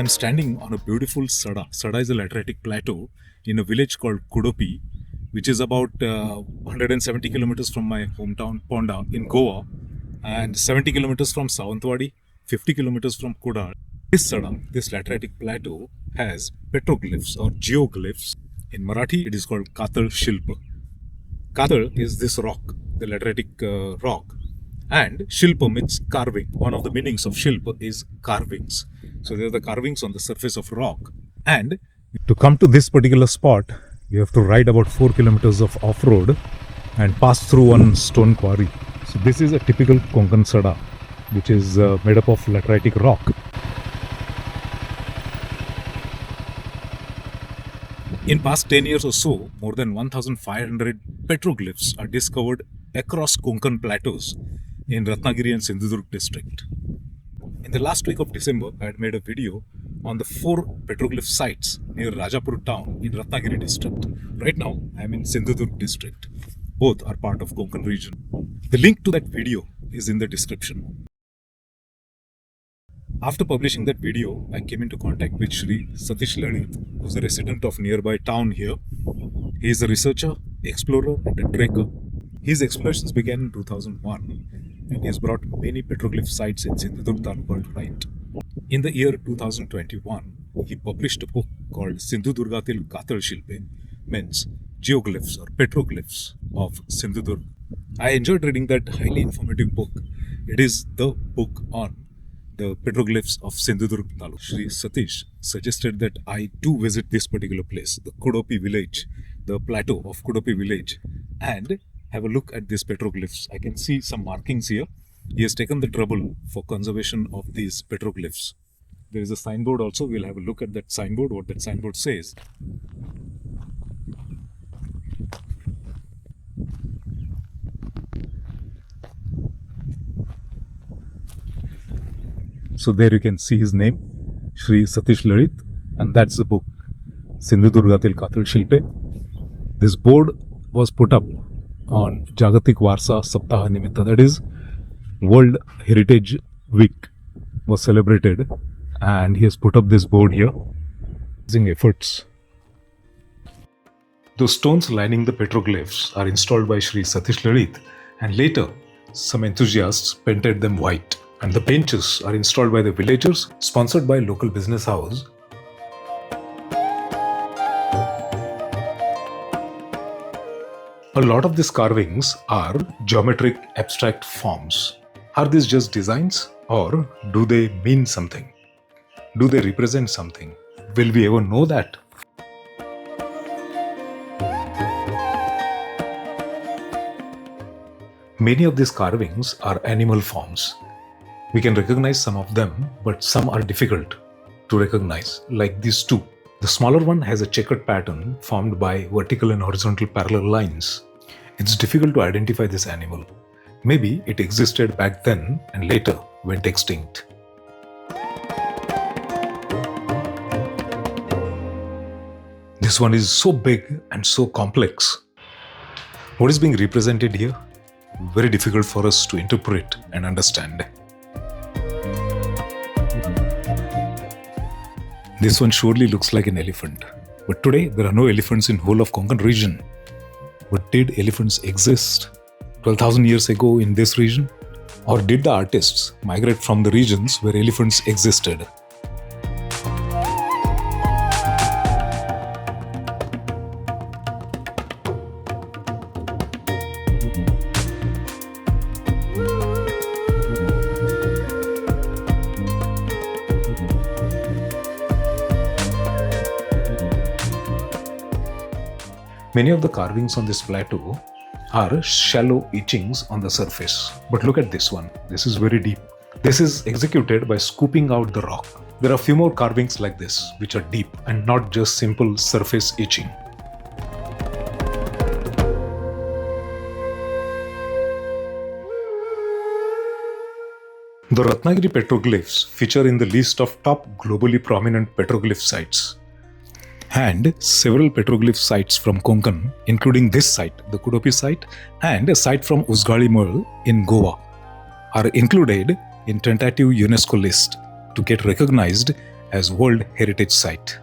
I'm standing on a beautiful SADAA. SADAA is a lateritic plateau in a village called Kudopi, which is about 170 kilometers from my hometown Ponda in Goa and 70 kilometers from Sawantwadi, 50 kilometers from Kudal. This SADAA, this lateritic plateau, has petroglyphs or geoglyphs. In Marathi, it is called katalshilpa. Katal is this rock, the lateritic rock, and shilpa means carving. One of the meanings of shilpa is carvings. So there are the carvings on the surface of rock. And to come to this particular spot, you have to ride about 4 kilometers of off-road and pass through one stone quarry. So this is a typical Konkan SADAA, which is made up of lateritic rock. In past 10 years or so, more than 1,500 petroglyphs are discovered across Konkan plateaus in Ratnagiri and Sindhudurg district. In the last week of December, I had made a video on the 4 petroglyph sites near Rajapur town in Ratnagiri district. Right now, I am in Sindhudurg district. Both are part of Konkan region. The link to that video is in the description. After publishing that video, I came into contact with Shri Satish Lalit, who is a resident of nearby town here. He is a researcher, explorer and a trekker. His explorations began in 2001 and he has brought many petroglyph sites in Sindhudurg taluka to light. In the year 2021, he published a book called Sindhudurgatil katalshilpa, means geoglyphs or petroglyphs of Sindhudurg. I enjoyed reading that highly informative book. It is the book on the petroglyphs of Sindhudurg Taluk. Shri Satish suggested that I do visit this particular place, the Kudopi village, the plateau of Kudopi village, and have a look at these petroglyphs. I can see some markings here. He has taken the trouble for conservation of these petroglyphs. There is a signboard also. We'll have a look at that signboard, what that signboard says. So there you can see his name, Shri Satish Lalit, and that's the book, Sindhudurgatil katalshilpa. This board was put up on Jagatik Varsa Saptaha Nimitta, that is, World Heritage Week was celebrated, and he has put up this board here. Using efforts. Those stones lining the petroglyphs are installed by Shri Satish Lalit, and later some enthusiasts painted them white. And the benches are installed by the villagers, sponsored by local business house. A lot of these carvings are geometric abstract forms. Are these just designs or do they mean something? Do they represent something? Will we ever know that? Many of these carvings are animal forms. We can recognize some of them, but some are difficult to recognize, like these two. The smaller one has a checkered pattern formed by vertical and horizontal parallel lines. It's difficult to identify this animal. Maybe it existed back then and later went extinct. This one is so big and so complex. What is being represented here? Very difficult for us to interpret and understand. This one surely looks like an elephant. But today there are no elephants in whole of Konkan region. But did elephants exist 12,000 years ago in this region? Or did the artists migrate from the regions where elephants existed? Many of the carvings on this plateau are shallow etchings on the surface. But look at this one. This is very deep. This is executed by scooping out the rock. There are a few more carvings like this, which are deep and not just simple surface etching. The Ratnagiri petroglyphs feature in the list of top globally prominent petroglyph sites. And several petroglyph sites from Konkan, including this site, the Kudopi site, and a site from USGALIMOL in Goa, are included in tentative UNESCO list to get recognized as World Heritage Site.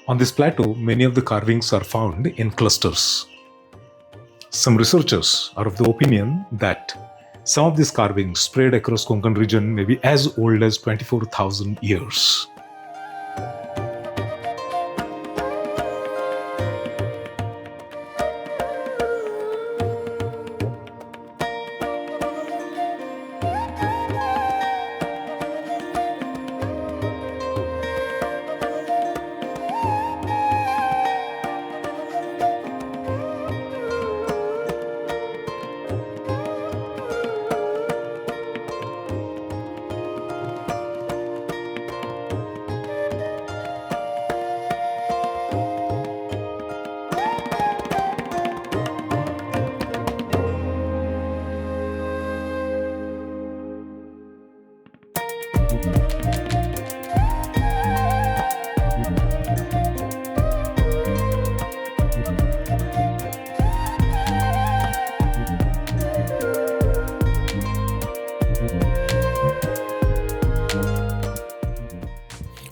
On this plateau, many of the carvings are found in clusters. Some researchers are of the opinion that some of these carvings spread across Konkan region may be as old as 24,000 years.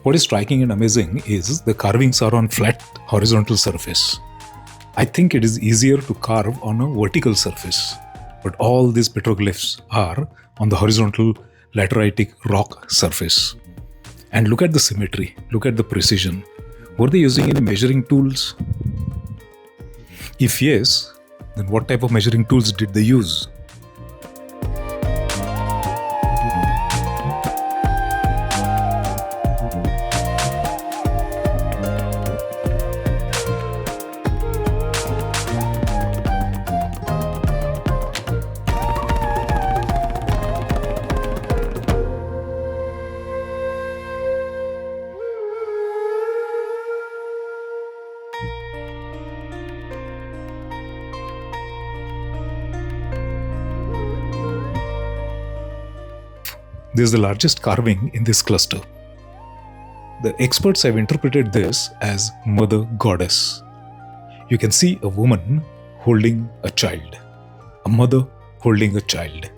What is striking and amazing is the carvings are on flat horizontal surface. I think it is easier to carve on a vertical surface, but all these petroglyphs are on the horizontal lateritic rock surface. And look at the symmetry, look at the precision. Were they using any measuring tools? If yes, then what type of measuring tools did they use? This is the largest carving in this cluster. The experts have interpreted this as Mother Goddess. You can see a woman holding a child, a mother holding a child.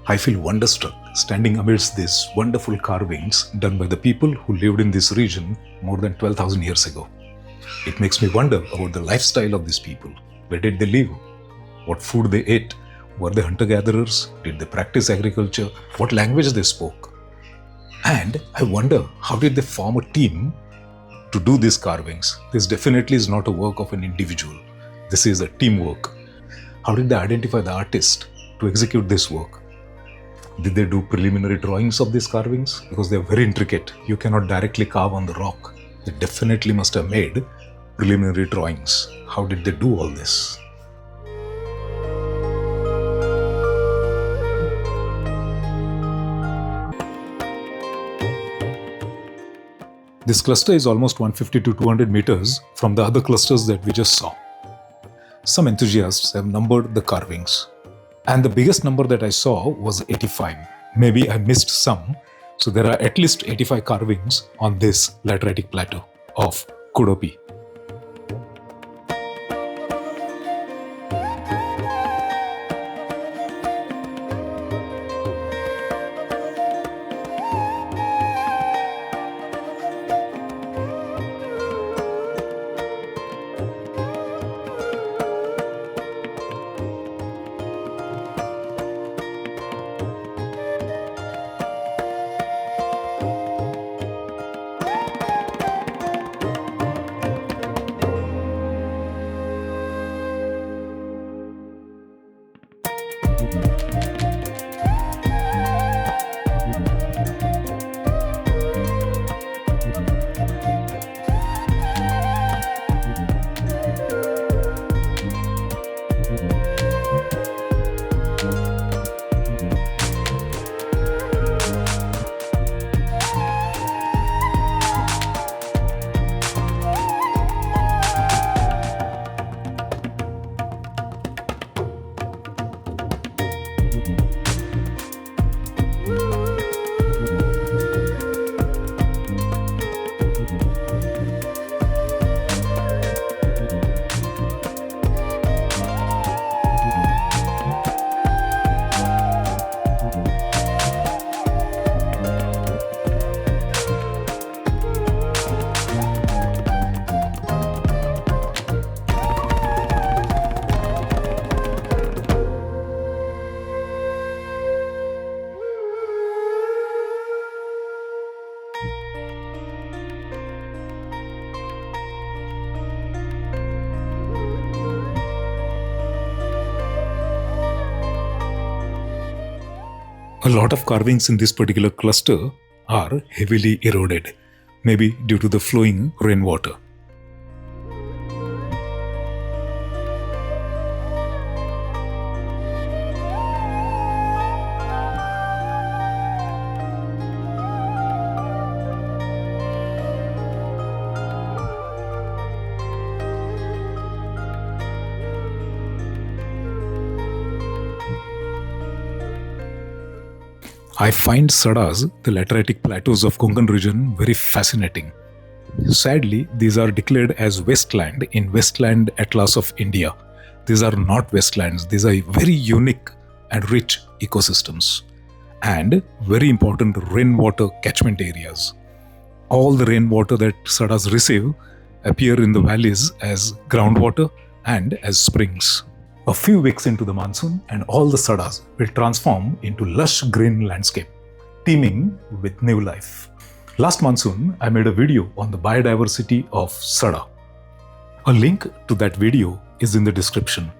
I feel wonderstruck standing amidst these wonderful carvings done by the people who lived in this region more than 12,000 years ago. It makes me wonder about the lifestyle of these people. Where did they live? What food they ate? Were they hunter-gatherers? Did they practice agriculture? What language they spoke? And I wonder, how did they form a team to do these carvings? This definitely is not a work of an individual. This is a teamwork. How did they identify the artist to execute this work? Did they do preliminary drawings of these carvings? Because they are very intricate. You cannot directly carve on the rock. They definitely must have made preliminary drawings. How did they do all this? This cluster is almost 150 to 200 meters from the other clusters that we just saw. Some enthusiasts have numbered the carvings, and the biggest number that I saw was 85, Maybe I missed some. So there are at least 85 carvings on this lateritic plateau of Kudopi. A lot of carvings in this particular cluster are heavily eroded, maybe due to the flowing rainwater. I find SADAAs, the lateritic plateaus of Konkan region, very fascinating. Sadly, these are declared as wasteland in Wasteland Atlas of India. These are not wastelands. These are very unique and rich ecosystems and very important rainwater catchment areas. All the rainwater that SADAAs receive appear in the valleys as groundwater and as springs. A few weeks into the monsoon and all the SADAAs will transform into lush green landscape, teeming with new life. Last monsoon, I made a video on the biodiversity of SADAA. A link to that video is in the description.